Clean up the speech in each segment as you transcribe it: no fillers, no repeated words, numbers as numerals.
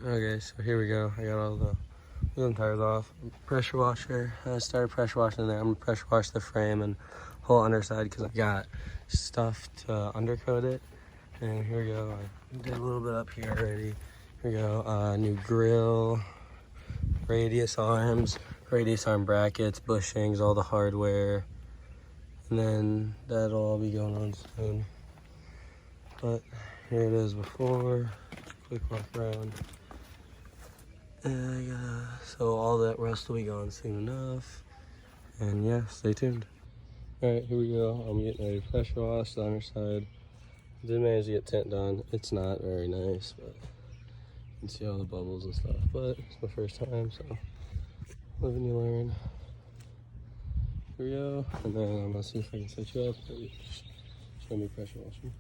Okay, so here we go. I got all the wheel and tires off. Pressure washer. I started pressure washing there. I'm gonna pressure wash the frame and whole underside because I got stuff to undercoat it. And here we go. I did a little bit up here already. Here we go. New grill, radius arm brackets, bushings, all the hardware. And then that'll all be going on soon. But here it is before. Quick walk around. So all that rust will be gone soon enough. And yeah, stay tuned. Alright, here we go. I'm getting ready to pressure wash the underside. Did manage to get tint done. It's not very nice, but you can see all the bubbles and stuff. But it's my first time, so live and you learn. Here we go. And then I'm gonna see if I can set you up. Just show me pressure washing.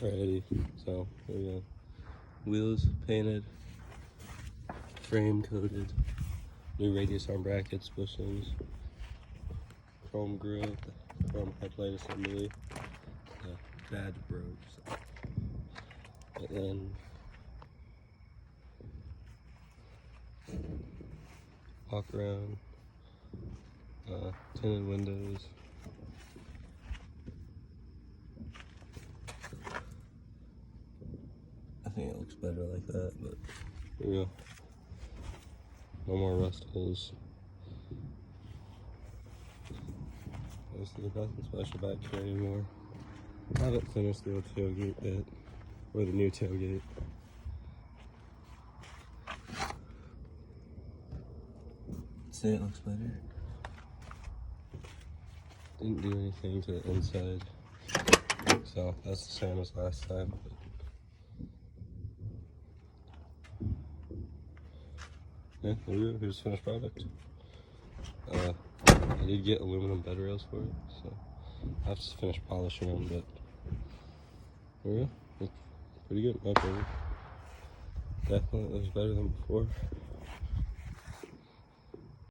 Alrighty, so here we go. Wheels painted, frame coated, new radius arm brackets, bushings, chrome grille, chrome headlight assembly, bad broke. So. And then walk around, tinted windows. I think it looks better like that, but here we go. No more rust holes. There's nothing special back here anymore. I haven't finished the old tailgate bit, or the new tailgate. Say it looks better. Didn't do anything to the inside, so that's the same as last time. But yeah, there we go. Here's the finished product. I did get aluminum bed rails for it, so I have to finish polishing them, but there we go. It's pretty good, my opinion. Definitely looks better than before.